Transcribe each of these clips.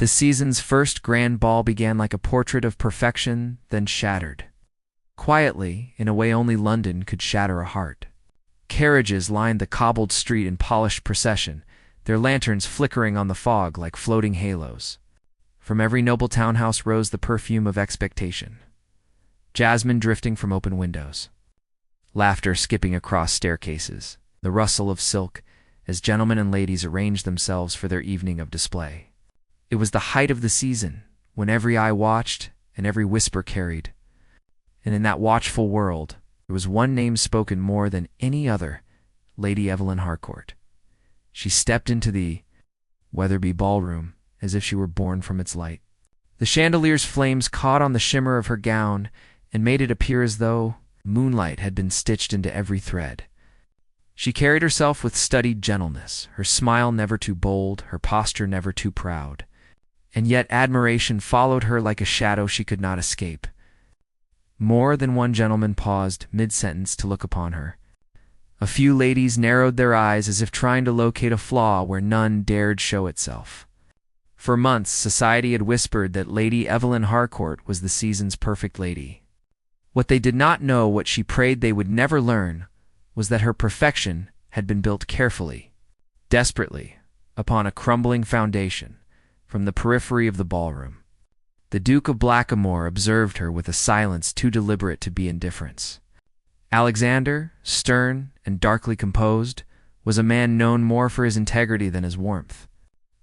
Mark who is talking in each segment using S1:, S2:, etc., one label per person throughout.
S1: The season's first grand ball began like a portrait of perfection, then shattered. Quietly, in a way only London could shatter a heart. Carriages lined the cobbled street in polished procession, their lanterns flickering on the fog like floating halos. From every noble townhouse rose the perfume of expectation. Jasmine drifting from open windows. Laughter skipping across staircases. The rustle of silk as gentlemen and ladies arranged themselves for their evening of display. It was the height of the season, when every eye watched and every whisper carried. And in that watchful world, there was one name spoken more than any other, Lady Evelyn Harcourt. She stepped into the Weatherby ballroom as if she were born from its light. The chandelier's flames caught on the shimmer of her gown and made it appear as though moonlight had been stitched into every thread. She carried herself with studied gentleness, her smile never too bold, her posture never too proud. And yet admiration followed her like a shadow she could not escape. More than one gentleman paused mid-sentence to look upon her. A few ladies narrowed their eyes as if trying to locate a flaw where none dared show itself. For months, society had whispered that Lady Evelyn Harcourt was the season's perfect lady. What they did not know, what she prayed they would never learn, was that her perfection had been built carefully, desperately, upon a crumbling foundation. From the periphery of the ballroom, the Duke of Blackamoor observed her with a silence too deliberate to be indifference. Alexander, stern and darkly composed, was a man known more for his integrity than his warmth.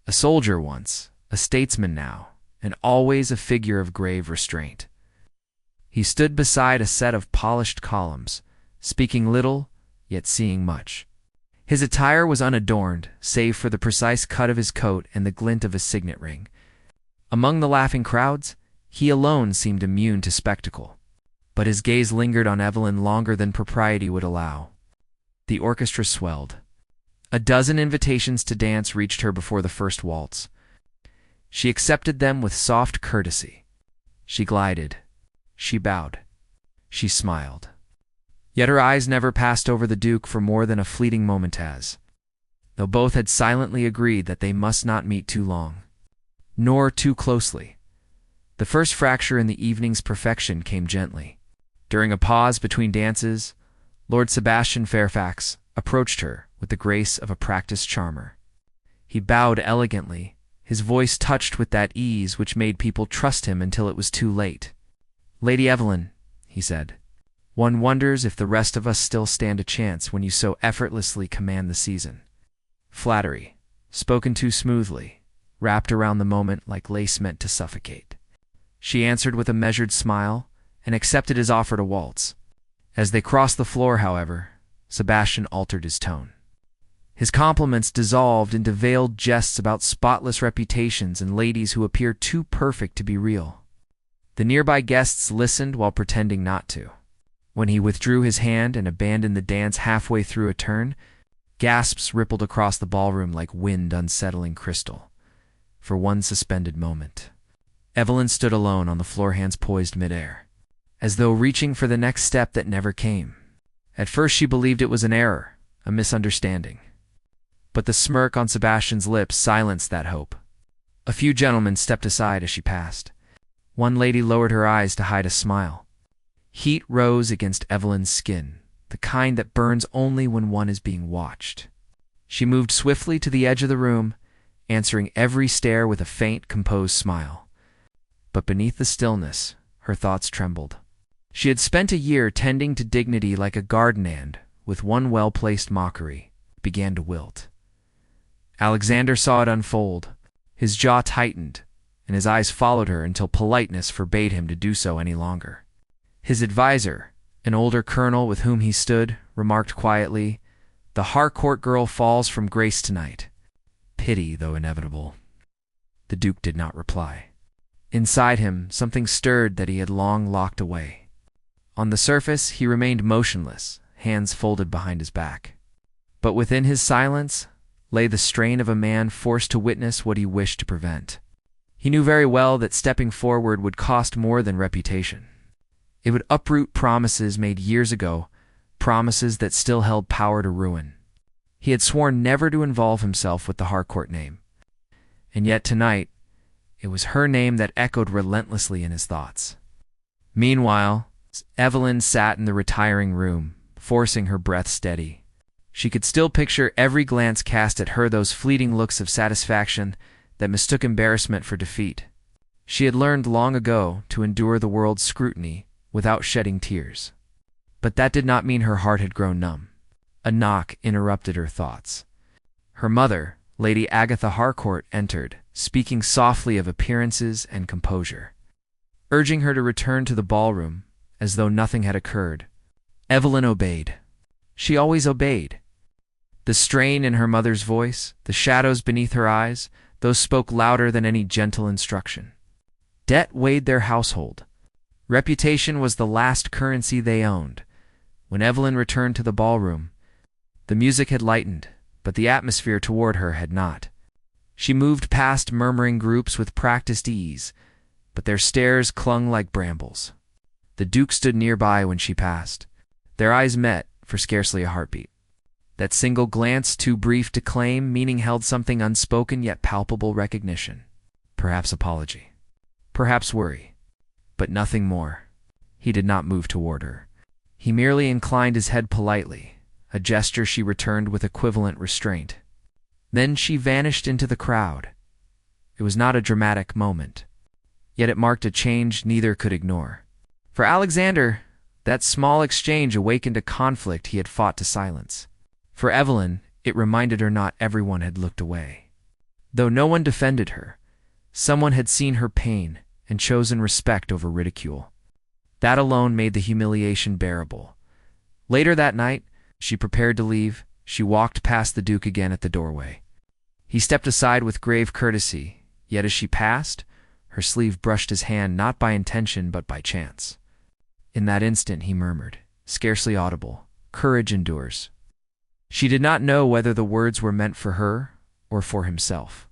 S1: A soldier once, a statesman now, and always a figure of grave restraint. He stood beside a set of polished columns, speaking little, yet seeing much. His attire was unadorned, save for the precise cut of his coat and the glint of his signet ring. Among the laughing crowds, he alone seemed immune to spectacle. But his gaze lingered on Evelyn longer than propriety would allow. The orchestra swelled. A dozen invitations to dance reached her before the first waltz. She accepted them with soft courtesy. She glided. She bowed. She smiled. Yet her eyes never passed over the Duke for more than a fleeting moment though both had silently agreed that they must not meet too long, nor too closely. The first fracture in the evening's perfection came gently. During a pause between dances, Lord Sebastian Fairfax approached her with the grace of a practiced charmer. He bowed elegantly, his voice touched with that ease which made people trust him until it was too late. "Lady Evelyn," he said, "one wonders if the rest of us still stand a chance when you so effortlessly command the season." Flattery, spoken too smoothly, wrapped around the moment like lace meant to suffocate. She answered with a measured smile and accepted his offer to waltz. As they crossed the floor, however, Sebastian altered his tone. His compliments dissolved into veiled jests about spotless reputations and ladies who appeared too perfect to be real. The nearby guests listened while pretending not to. When he withdrew his hand and abandoned the dance halfway through a turn, gasps rippled across the ballroom like wind unsettling crystal. For one suspended moment, Evelyn stood alone on the floor, hands poised midair, as though reaching for the next step that never came. At first she believed it was an error, a misunderstanding. But the smirk on Sebastian's lips silenced that hope. A few gentlemen stepped aside as she passed. One lady lowered her eyes to hide a smile. Heat rose against Evelyn's skin, the kind that burns only when one is being watched. She moved swiftly to the edge of the room, answering every stare with a faint, composed smile. But beneath the stillness, her thoughts trembled. She had spent a year tending to dignity like a garden and, with one well-placed mockery, began to wilt. Alexander saw it unfold. His jaw tightened, and his eyes followed her until politeness forbade him to do so any longer. His advisor, an older colonel with whom he stood, remarked quietly, "The Harcourt girl falls from grace tonight. Pity, though inevitable." The Duke did not reply. Inside him, something stirred that he had long locked away. On the surface, he remained motionless, hands folded behind his back. But within his silence lay the strain of a man forced to witness what he wished to prevent. He knew very well that stepping forward would cost more than reputation. It would uproot promises made years ago, promises that still held power to ruin. He had sworn never to involve himself with the Harcourt name. And yet tonight, It was her name that echoed relentlessly in his thoughts. Meanwhile, Evelyn sat in the retiring room, forcing her breath steady. She could still picture every glance cast at her, those fleeting looks of satisfaction that mistook embarrassment for defeat. She had learned long ago to endure the world's scrutiny without shedding tears. But that did not mean her heart had grown numb. A knock interrupted her thoughts. Her mother, Lady Agatha Harcourt, entered, speaking softly of appearances and composure, urging her to return to the ballroom as though nothing had occurred. Evelyn obeyed. She always obeyed. The strain in her mother's voice, the shadows beneath her eyes, those spoke louder than any gentle instruction. Debt weighed their household. Reputation was the last currency they owned. When Evelyn returned to the ballroom, the music had lightened, but the atmosphere toward her had not. She moved past murmuring groups with practiced ease, but their stares clung like brambles. The Duke stood nearby when she passed. Their eyes met for scarcely a heartbeat. That single glance, too brief to claim meaning, held something unspoken yet palpable: recognition. Perhaps apology. Perhaps worry. But nothing more. He did not move toward her. He merely inclined his head politely, a gesture she returned with equivalent restraint. Then she vanished into the crowd. It was not a dramatic moment, yet it marked a change neither could ignore. For Alexander, that small exchange awakened a conflict he had fought to silence. For Evelyn, it reminded her not everyone had looked away. Though no one defended her, someone had seen her pain and chosen respect over ridicule. That alone made the humiliation bearable. Later that night, she prepared to leave. She walked past the Duke again at the doorway. He stepped aside with grave courtesy, yet as she passed, her sleeve brushed his hand, not by intention but by chance. In that instant he murmured, scarcely audible, "Courage endures." She did not know whether the words were meant for her or for himself.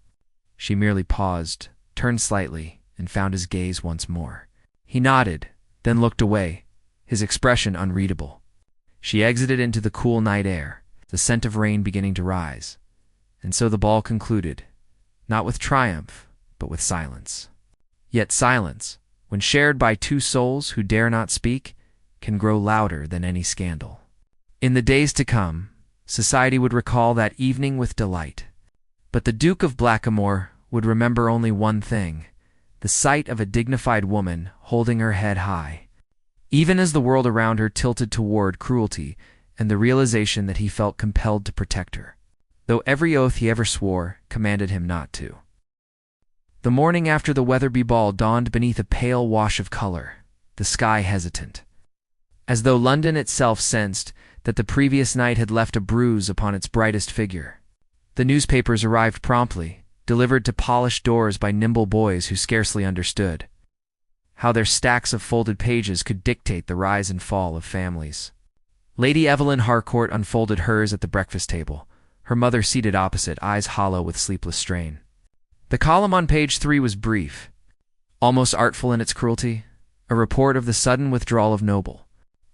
S1: She merely paused, turned slightly, and found his gaze once more. He nodded, then looked away, his expression unreadable. She exited into the cool night air, the scent of rain beginning to rise. And so the ball concluded, not with triumph, but with silence. Yet silence, when shared by two souls who dare not speak, can grow louder than any scandal. In the days to come, society would recall that evening with delight. But the Duke of Blackamoor would remember only one thing: the sight of a dignified woman holding her head high, even as the world around her tilted toward cruelty, and the realization that he felt compelled to protect her, though every oath he ever swore commanded him not to. The morning after the Wetherby Ball dawned beneath a pale wash of color, the sky hesitant, as though London itself sensed that the previous night had left a bruise upon its brightest figure. The newspapers arrived promptly, delivered to polished doors by nimble boys who scarcely understood how their stacks of folded pages could dictate the rise and fall of families. Lady Evelyn Harcourt unfolded hers at the breakfast table, her mother seated opposite, eyes hollow with sleepless strain. The column on page 3 was brief, almost artful in its cruelty, a report of the sudden withdrawal of noble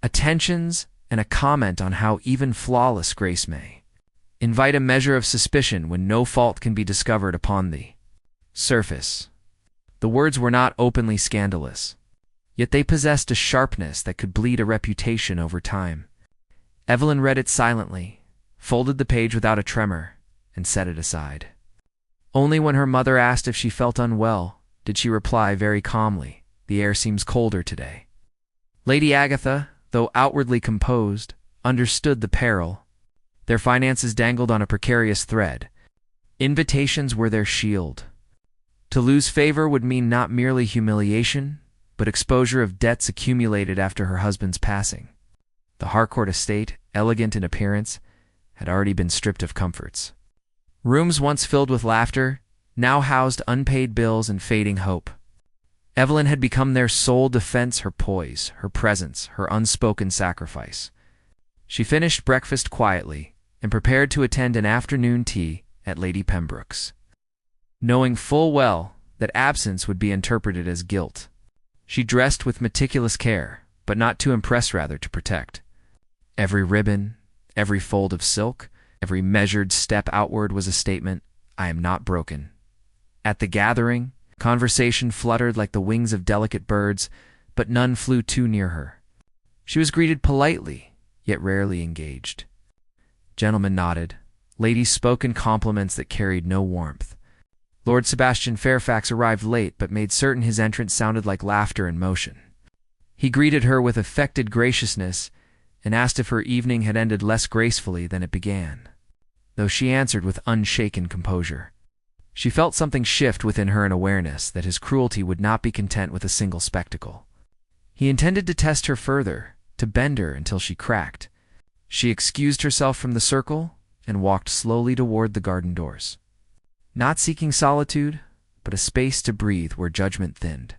S1: attentions and a comment on how even flawless grace may invite a measure of suspicion when no fault can be discovered upon the surface. The words were not openly scandalous, yet they possessed a sharpness that could bleed a reputation over time. Evelyn read it silently, folded the page without a tremor, and set it aside. Only when her mother asked if she felt unwell did she reply very calmly, "The air seems colder today." Lady Agatha, though outwardly composed, understood the peril. Their finances dangled on a precarious thread. Invitations were their shield. To lose favor would mean not merely humiliation, but exposure of debts accumulated after her husband's passing. The Harcourt estate, elegant in appearance, had already been stripped of comforts. Rooms once filled with laughter now housed unpaid bills and fading hope. Evelyn had become their sole defense, her poise, her presence, her unspoken sacrifice. She finished breakfast quietly and prepared to attend an afternoon tea at Lady Pembroke's, knowing full well that absence would be interpreted as guilt. She dressed with meticulous care, but not to impress, rather to protect. Every ribbon, every fold of silk, every measured step outward was a statement, "I am not broken." At the gathering, Conversation fluttered like the wings of delicate birds, but none flew too near her. She was greeted politely, yet rarely engaged. Gentlemen nodded. Ladies spoke in compliments that carried no warmth. Lord Sebastian Fairfax arrived late, but made certain his entrance sounded like laughter in motion. He greeted her with affected graciousness and asked if her evening had ended less gracefully than it began, though she answered with unshaken composure. She felt something shift within her in awareness that his cruelty would not be content with a single spectacle. He intended to test her further, to bend her until she cracked. She excused herself from the circle and walked slowly toward the garden doors, not seeking solitude, but a space to breathe where judgment thinned.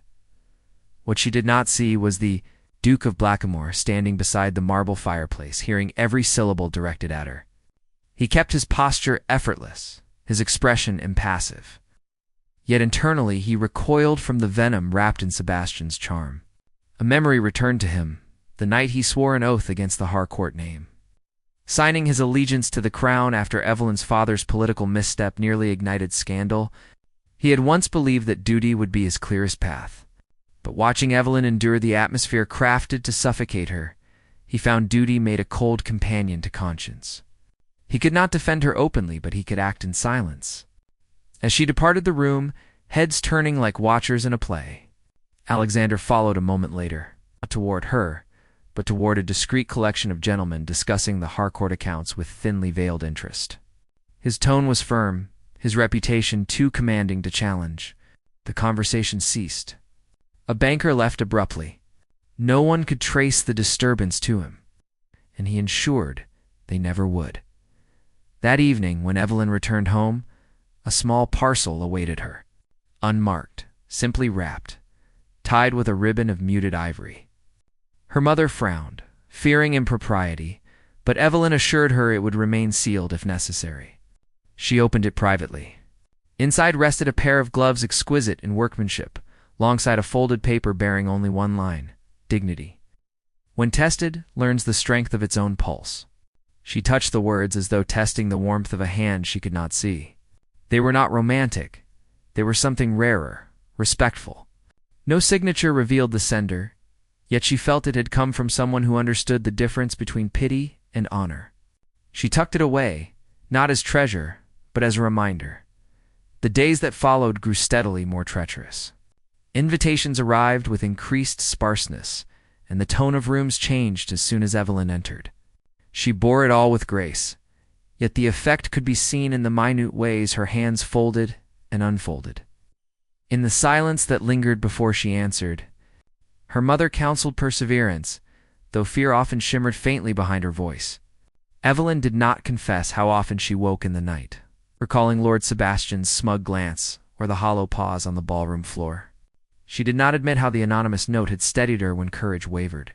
S1: What she did not see was the Duke of Blackamoor standing beside the marble fireplace, hearing every syllable directed at her. He kept his posture effortless, his expression impassive. Yet internally he recoiled from the venom wrapped in Sebastian's charm. A memory returned to him, the night he swore an oath against the Harcourt name. Signing his allegiance to the crown after Evelyn's father's political misstep nearly ignited scandal, he had once believed that duty would be his clearest path. But watching Evelyn endure the atmosphere crafted to suffocate her, he found duty made a cold companion to conscience. He could not defend her openly, but he could act in silence. As she departed the room, heads turning like watchers in a play, Alexander followed a moment later, not toward her, but toward a discreet collection of gentlemen discussing the Harcourt accounts with thinly veiled interest. His tone was firm, his reputation too commanding to challenge. The conversation ceased. A banker left abruptly. No one could trace the disturbance to him, and he ensured they never would. That evening, when Evelyn returned home, a small parcel awaited her, unmarked, simply wrapped, tied with a ribbon of muted ivory. Her mother frowned, fearing impropriety, but Evelyn assured her it would remain sealed if necessary. She opened it privately. Inside rested a pair of gloves exquisite in workmanship, alongside a folded paper bearing only one line: dignity. When tested, learns the strength of its own pulse. She touched the words as though testing the warmth of a hand she could not see. They were not romantic. They were something rarer, respectful. No signature revealed the sender, yet she felt it had come from someone who understood the difference between pity and honor. She tucked it away, not as treasure, but as a reminder. The days that followed grew steadily more treacherous. Invitations arrived with increased sparseness, and the tone of rooms changed as soon as Evelyn entered. She bore it all with grace, yet the effect could be seen in the minute ways her hands folded and unfolded. In the silence that lingered before she answered, her mother counseled perseverance, though fear often shimmered faintly behind her voice. Evelyn did not confess how often she woke in the night, recalling Lord Sebastian's smug glance or the hollow pause on the ballroom floor. She did not admit how the anonymous note had steadied her when courage wavered.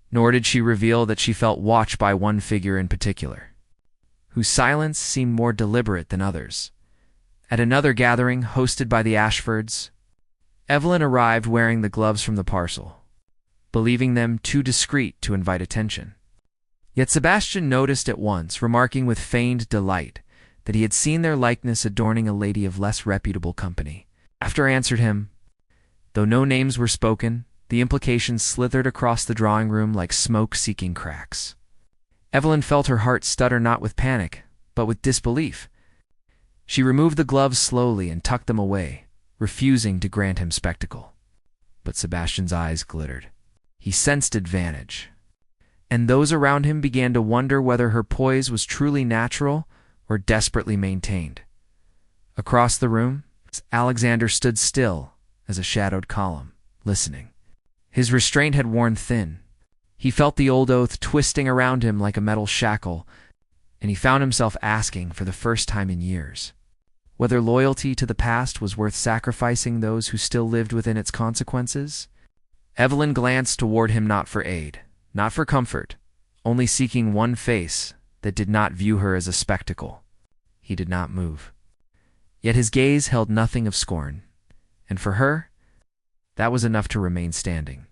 S1: Nor did she reveal that she felt watched by one figure in particular, whose silence seemed more deliberate than others. At another gathering, hosted by the Ashfords, Evelyn arrived wearing the gloves from the parcel, believing them too discreet to invite attention. Yet Sebastian noticed at once, remarking with feigned delight that he had seen their likeness adorning a lady of less reputable company. After answered him, though no names were spoken, the implications slithered across the drawing room like smoke-seeking cracks. Evelyn felt her heart stutter not with panic, but with disbelief. She removed the gloves slowly and tucked them away, refusing to grant him spectacle. But Sebastian's eyes glittered. He sensed advantage, and those around him began to wonder whether her poise was truly natural or desperately maintained. Across the room, Alexander stood still as a shadowed column, listening. His restraint had worn thin. He felt the old oath twisting around him like a metal shackle, and he found himself asking for the first time in years whether loyalty to the past was worth sacrificing those who still lived within its consequences. Evelyn glanced toward him not for aid, not for comfort, only seeking one face that did not view her as a spectacle. He did not move. Yet his gaze held nothing of scorn, and for her, that was enough to remain standing.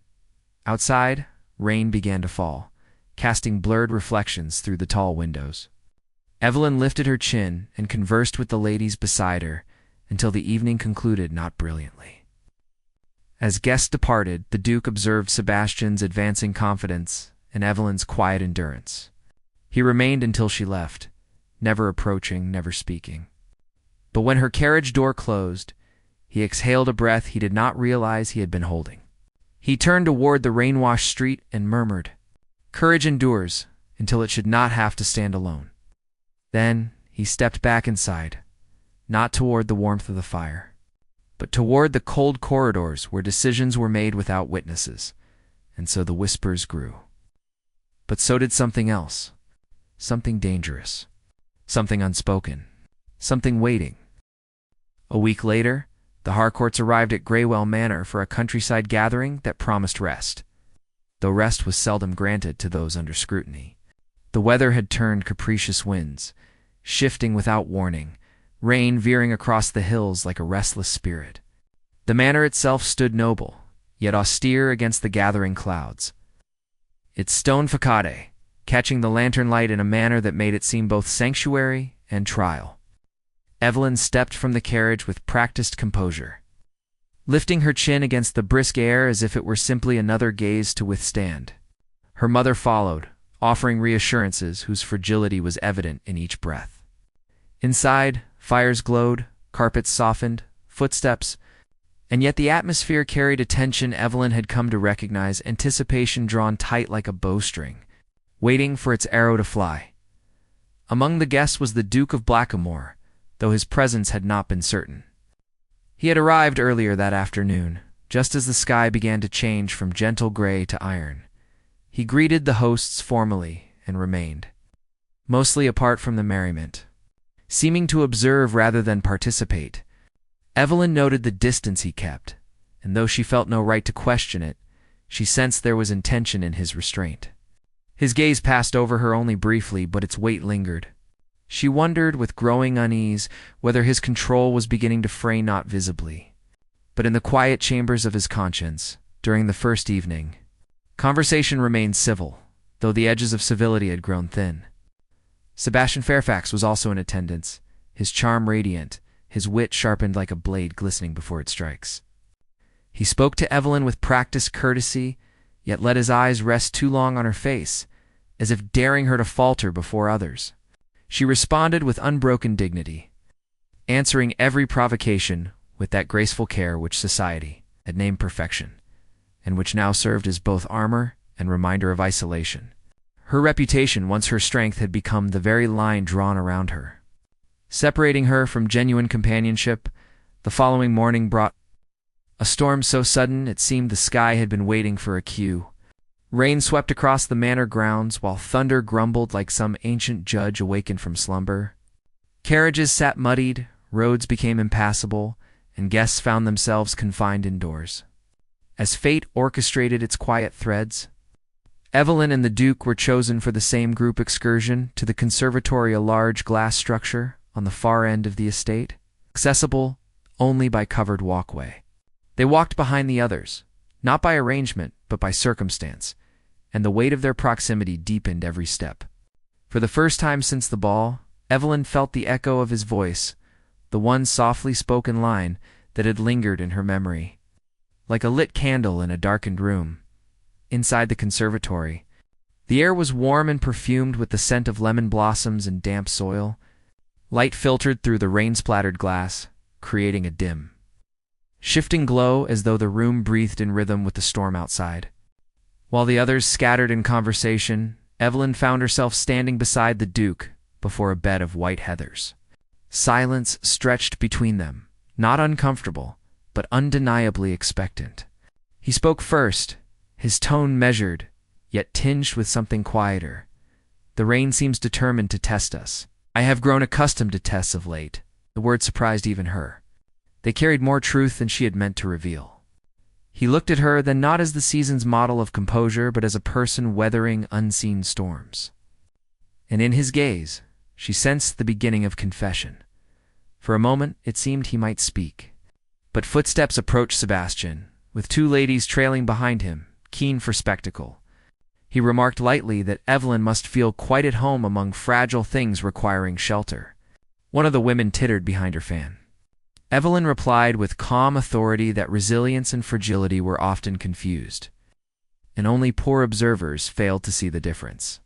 S1: Outside, rain began to fall, casting blurred reflections through the tall windows. Evelyn lifted her chin and conversed with the ladies beside her, until the evening concluded not brilliantly. As guests departed, the Duke observed Sebastian's advancing confidence and Evelyn's quiet endurance. He remained until she left, never approaching, never speaking. But when her carriage door closed, he exhaled a breath he did not realize he had been holding. He turned toward the rain-washed street and murmured, "Courage endures until it should not have to stand alone." Then he stepped back inside, not toward the warmth of the fire, but toward the cold corridors where decisions were made without witnesses, and so the whispers grew. But so did something else, something dangerous, something unspoken, something waiting. A week later, the Harcourts arrived at Greywell Manor for a countryside gathering that promised rest, though rest was seldom granted to those under scrutiny. The weather had turned capricious winds, shifting without warning, rain veering across the hills like a restless spirit. The manor itself stood noble, yet austere against the gathering clouds. Its stone facade, catching the lantern light in a manner that made it seem both sanctuary and trial. Evelyn stepped from the carriage with practiced composure, lifting her chin against the brisk air as if it were simply another gaze to withstand. Her mother followed, offering reassurances whose fragility was evident in each breath. Inside, fires glowed, carpets softened, footsteps, and yet the atmosphere carried a tension Evelyn had come to recognize, anticipation drawn tight like a bowstring, waiting for its arrow to fly. Among the guests was the Duke of Blackamoor, though his presence had not been certain. He had arrived earlier that afternoon, just as the sky began to change from gentle gray to iron. He greeted the hosts formally and remained, mostly apart from the merriment, seeming to observe rather than participate. Evelyn noted the distance he kept, and though she felt no right to question it, she sensed there was intention in his restraint. His gaze passed over her only briefly, but its weight lingered. She wondered with growing unease whether his control was beginning to fray not visibly, but in the quiet chambers of his conscience. During the first evening, conversation remained civil, though the edges of civility had grown thin. Sebastian Fairfax was also in attendance, his charm radiant, his wit sharpened like a blade glistening before it strikes. He spoke to Evelyn with practiced courtesy, yet let his eyes rest too long on her face, as if daring her to falter before others. She responded with unbroken dignity, answering every provocation with that graceful care which society had named perfection, and which now served as both armor and reminder of isolation. Her reputation, once her strength, had become the very line drawn around her, separating her from genuine companionship. The following morning brought a storm so sudden it seemed the sky had been waiting for a cue. Rain swept across the manor grounds, while thunder grumbled like some ancient judge awakened from slumber. Carriages sat muddied, roads became impassable, and guests found themselves confined indoors. As fate orchestrated its quiet threads, Evelyn and the Duke were chosen for the same group excursion to the conservatory, a large glass structure on the far end of the estate, accessible only by covered walkway. They walked behind the others, not by arrangement, but by circumstance, and the weight of their proximity deepened every step. For the first time since the ball, Evelyn felt the echo of his voice, the one softly spoken line that had lingered in her memory. Like a lit candle in a darkened room, inside the conservatory, the air was warm and perfumed with the scent of lemon blossoms and damp soil. Light filtered through the rain-splattered glass, creating a dim, shifting glow as though the room breathed in rhythm with the storm outside. While the others scattered in conversation, Evelyn found herself standing beside the Duke before a bed of white heathers. Silence stretched between them, not uncomfortable, but undeniably expectant. He spoke first, his tone measured, yet tinged with something quieter. "The rain seems determined to test us. I have grown accustomed to tests of late." The words surprised even her. They carried more truth than she had meant to reveal. He looked at her, then not as the season's model of composure, but as a person weathering unseen storms. And in his gaze, she sensed the beginning of confession. For a moment, it seemed he might speak. But footsteps approached Sebastian, with two ladies trailing behind him, keen for spectacle. He remarked lightly that Evelyn must feel quite at home among fragile things requiring shelter. One of the women tittered behind her fan. Evelyn replied with calm authority that resilience and fragility were often confused, and only poor observers failed to see the difference.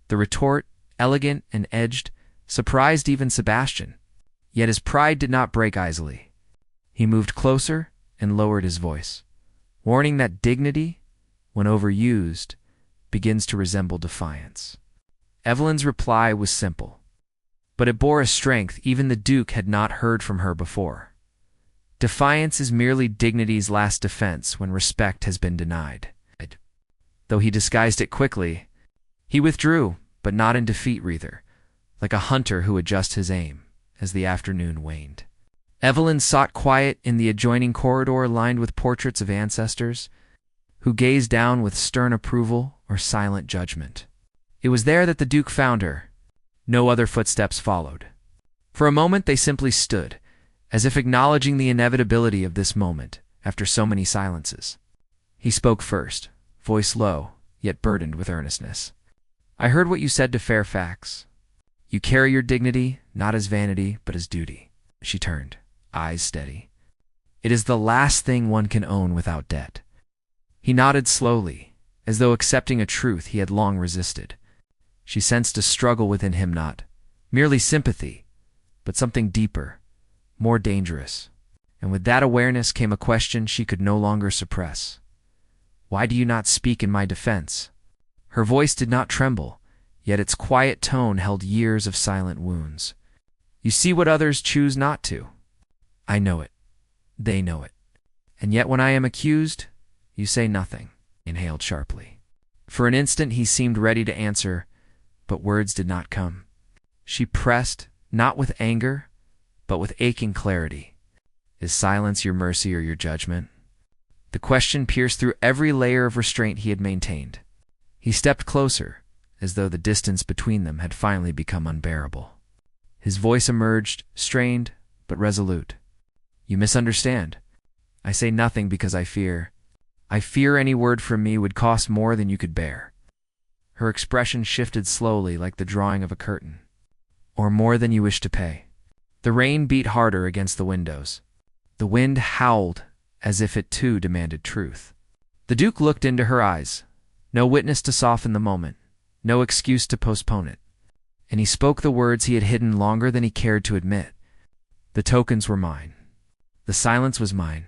S1: The retort, elegant and edged, surprised even Sebastian, yet his pride did not break easily. He moved closer and lowered his voice, warning that dignity, when overused, begins to resemble defiance. Evelyn's reply was simple, but it bore a strength even the Duke had not heard from her before. Defiance is merely dignity's last defense when respect has been denied. Though he disguised it quickly, he withdrew, but not in defeat either, like a hunter who adjusts his aim as the afternoon waned. Evelyn sought quiet in the adjoining corridor lined with portraits of ancestors, who gazed down with stern approval or silent judgment. It was there that the Duke found her. No other footsteps followed. For a moment they simply stood, as if acknowledging the inevitability of this moment after so many silences. He spoke first, voice low, yet burdened with earnestness. "I heard what you said to Fairfax. You carry your dignity, not as vanity, but as duty." She turned, eyes steady. "It is the last thing one can own without debt." He nodded slowly, as though accepting a truth he had long resisted. She sensed a struggle within him, not merely sympathy, but something deeper, more dangerous. And with that awareness came a question she could no longer suppress. "Why do you not speak in my defense?" Her voice did not tremble, yet its quiet tone held years of silent wounds. "You see what others choose not to. I know it. They know it. And yet when I am accused, you say nothing," inhaled sharply. For an instant he seemed ready to answer, but words did not come. She pressed, not with anger, but with aching clarity. "Is silence your mercy or your judgment?" The question pierced through every layer of restraint he had maintained. He stepped closer, as though the distance between them had finally become unbearable. His voice emerged, strained, but resolute. "You misunderstand. I say nothing because I fear. I fear any word from me would cost more than you could bear." Her expression shifted slowly like the drawing of a curtain. "Or more than you wish to pay." The rain beat harder against the windows. The wind howled as if it too demanded truth. The Duke looked into her eyes, no witness to soften the moment, no excuse to postpone it. And he spoke the words he had hidden longer than he cared to admit. "The tokens were mine. The silence was mine.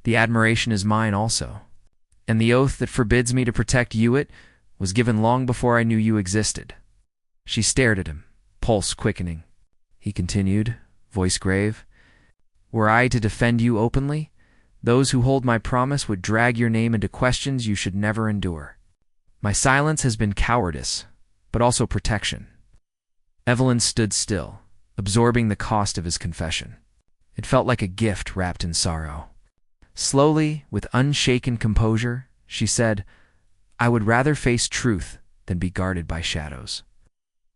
S1: The admiration is mine also. And the oath that forbids me to protect you was given long before I knew you existed." She stared at him, pulse quickening. He continued, voice grave, "Were I to defend you openly, those who hold my promise would drag your name into questions you should never endure. My silence has been cowardice, but also protection." Evelyn stood still, absorbing the cost of his confession. It felt like a gift wrapped in sorrow. Slowly, with unshaken composure, she said, "I would rather face truth than be guarded by shadows."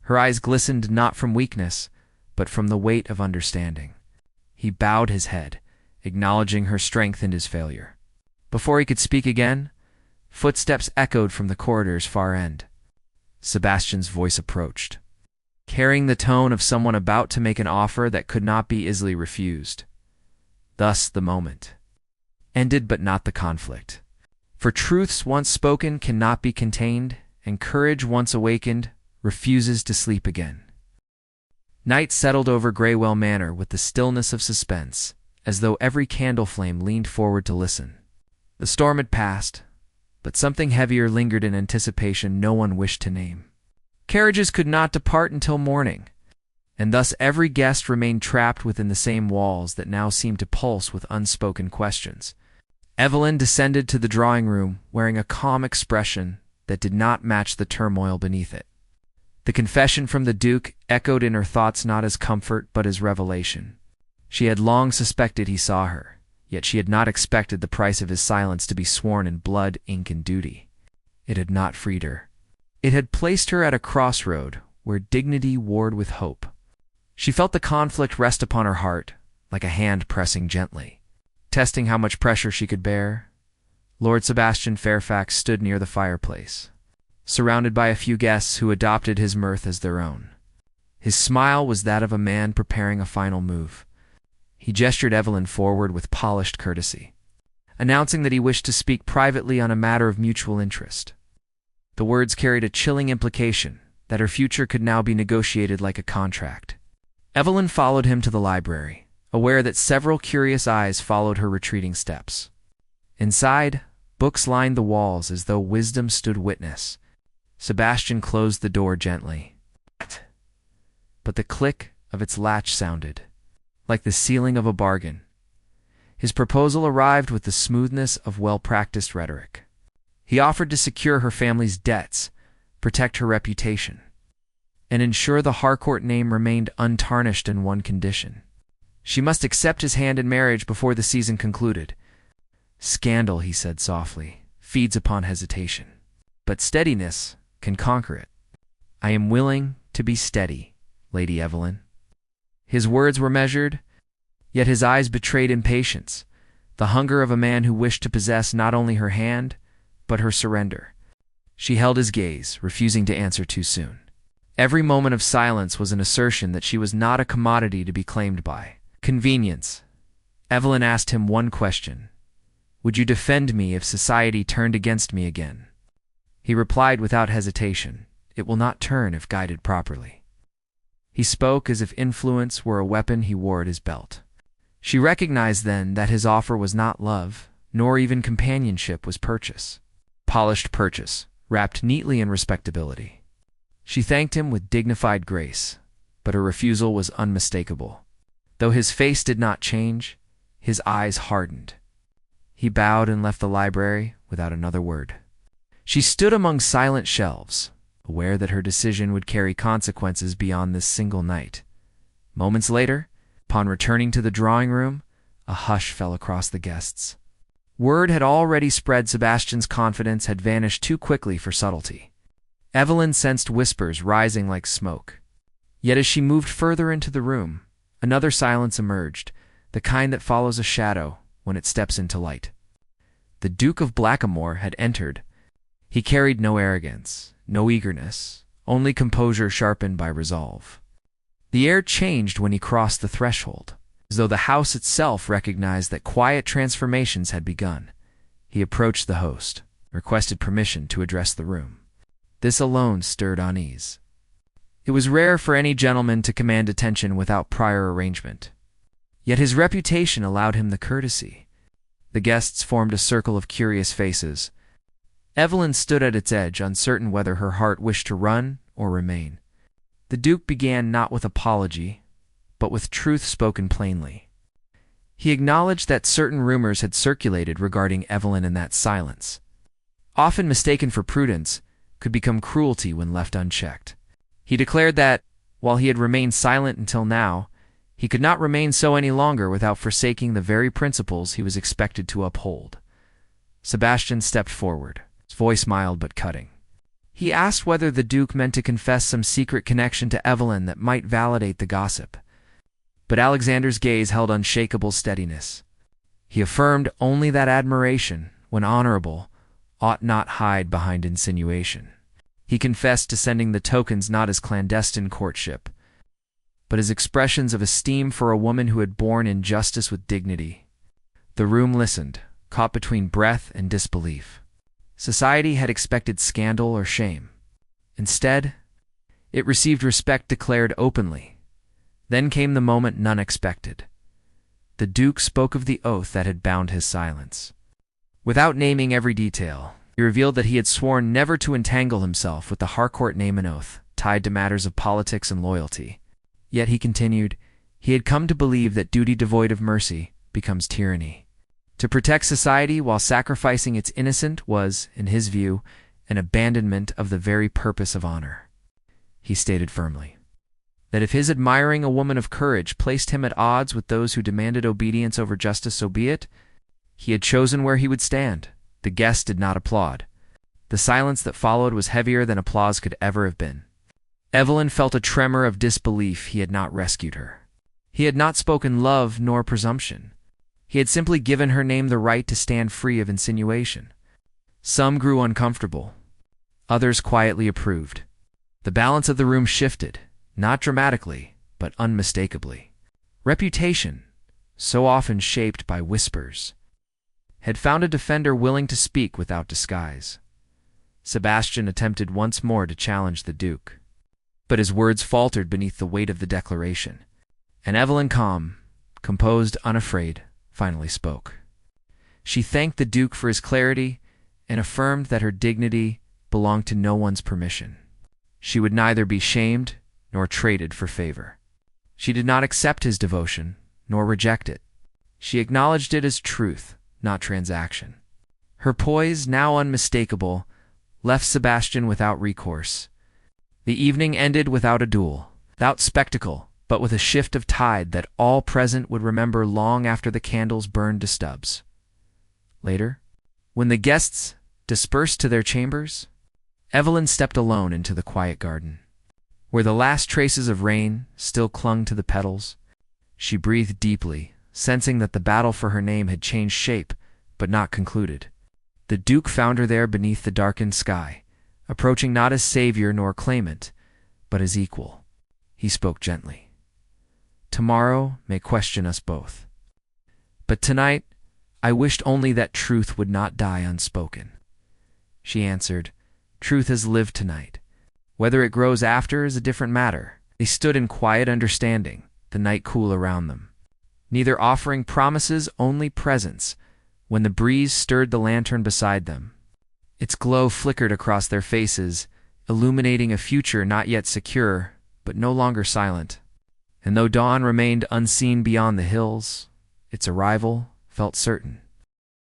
S1: Her eyes glistened not from weakness, but from the weight of understanding. He bowed his head, acknowledging her strength and his failure. Before he could speak again, footsteps echoed from the corridor's far end. Sebastian's voice approached, carrying the tone of someone about to make an offer that could not be easily refused. Thus the moment ended, but not the conflict. For truths once spoken cannot be contained, and courage once awakened refuses to sleep again. Night settled over Greywell Manor with the stillness of suspense, as though every candle flame leaned forward to listen. The storm had passed, but something heavier lingered in anticipation no one wished to name. Carriages could not depart until morning, and thus every guest remained trapped within the same walls that now seemed to pulse with unspoken questions. Evelyn descended to the drawing room wearing a calm expression that did not match the turmoil beneath it. The confession from the Duke echoed in her thoughts not as comfort but as revelation. She had long suspected he saw her, yet she had not expected the price of his silence to be sworn in blood, ink, and duty. It had not freed her. It had placed her at a crossroad where dignity warred with hope. She felt the conflict rest upon her heart, like a hand pressing gently. Testing how much pressure she could bear, Lord Sebastian Fairfax stood near the fireplace, surrounded by a few guests who adopted his mirth as their own. His smile was that of a man preparing a final move. He gestured Evelyn forward with polished courtesy, announcing that he wished to speak privately on a matter of mutual interest. The words carried a chilling implication that her future could now be negotiated like a contract. Evelyn followed him to the library, aware that several curious eyes followed her retreating steps. Inside, books lined the walls as though wisdom stood witness. Sebastian closed the door gently, but the click of its latch sounded like the sealing of a bargain. His proposal arrived with the smoothness of well-practiced rhetoric. He offered to secure her family's debts, protect her reputation, and ensure the Harcourt name remained untarnished in one condition. She must accept his hand in marriage before the season concluded. Scandal, he said softly, feeds upon hesitation, but steadiness can conquer it. I am willing to be steady, Lady Evelyn. His words were measured, yet his eyes betrayed impatience, the hunger of a man who wished to possess not only her hand, but her surrender. She held his gaze, refusing to answer too soon. Every moment of silence was an assertion that she was not a commodity to be claimed by convenience. Evelyn asked him one question. Would you defend me if society turned against me again? He replied without hesitation, it will not turn if guided properly. He spoke as if influence were a weapon he wore at his belt. She recognized then that his offer was not love, nor even companionship was purchase. Polished purchase, wrapped neatly in respectability. She thanked him with dignified grace, but her refusal was unmistakable. Though his face did not change, his eyes hardened. He bowed and left the library without another word. She stood among silent shelves, aware that her decision would carry consequences beyond this single night. Moments later, upon returning to the drawing room, a hush fell across the guests. Word had already spread Sebastian's confidence had vanished too quickly for subtlety. Evelyn sensed whispers rising like smoke. Yet as she moved further into the room, another silence emerged, the kind that follows a shadow when it steps into light. The Duke of Blackamoor had entered. He carried no arrogance, no eagerness, only composure sharpened by resolve. The air changed when he crossed the threshold, as though the house itself recognized that quiet transformations had begun. He approached the host, requested permission to address the room. This alone stirred unease. It was rare for any gentleman to command attention without prior arrangement. Yet his reputation allowed him the courtesy. The guests formed a circle of curious faces. Evelyn stood at its edge, uncertain whether her heart wished to run or remain. The Duke began not with apology, but with truth spoken plainly. He acknowledged that certain rumors had circulated regarding Evelyn, and that silence, often mistaken for prudence, could become cruelty when left unchecked. He declared that, while he had remained silent until now, he could not remain so any longer without forsaking the very principles he was expected to uphold. Sebastian stepped forward, his voice mild but cutting. He asked whether the Duke meant to confess some secret connection to Evelyn that might validate the gossip. But Alexander's gaze held unshakable steadiness. He affirmed only that admiration, when honorable, ought not hide behind insinuation. He confessed to sending the tokens not as clandestine courtship, but as expressions of esteem for a woman who had borne injustice with dignity. The room listened, caught between breath and disbelief. Society had expected scandal or shame. Instead, it received respect declared openly. Then came the moment none expected. The Duke spoke of the oath that had bound his silence. Without naming every detail, he revealed that he had sworn never to entangle himself with the Harcourt name and oath, tied to matters of politics and loyalty. Yet, he continued, he had come to believe that duty devoid of mercy becomes tyranny. To protect society while sacrificing its innocent was, in his view, an abandonment of the very purpose of honor. He stated firmly that if his admiring a woman of courage placed him at odds with those who demanded obedience over justice, so be it. He had chosen where he would stand. The guests did not applaud. The silence that followed was heavier than applause could ever have been. Evelyn felt a tremor of disbelief. He had not rescued her. He had not spoken love nor presumption. He had simply given her name the right to stand free of insinuation. Some grew uncomfortable. Others quietly approved. The balance of the room shifted, not dramatically, but unmistakably. Reputation, so often shaped by whispers, had found a defender willing to speak without disguise. Sebastian attempted once more to challenge the Duke, but his words faltered beneath the weight of the declaration, and Evelyn, calm, composed, unafraid, finally spoke. She thanked the Duke for his clarity and affirmed that her dignity belonged to no one's permission. She would neither be shamed nor traded for favor. She did not accept his devotion nor reject it. She acknowledged it as truth, not transaction. Her poise, now unmistakable, left Sebastian without recourse. The evening ended without a duel, without spectacle, but with a shift of tide that all present would remember long after the candles burned to stubs. Later, when the guests dispersed to their chambers, Evelyn stepped alone into the quiet garden. Where the last traces of rain still clung to the petals, she breathed deeply, sensing that the battle for her name had changed shape, but not concluded. The Duke found her there beneath the darkened sky, approaching not as savior nor claimant, but as equal. He spoke gently. "Tomorrow may question us both. But tonight, I wished only that truth would not die unspoken." She answered, "Truth has lived tonight. Whether it grows after is a different matter." They stood in quiet understanding, the night cool around them, neither offering promises, only presence, when the breeze stirred the lantern beside them. Its glow flickered across their faces, illuminating a future not yet secure, but no longer silent. And though dawn remained unseen beyond the hills, its arrival felt certain.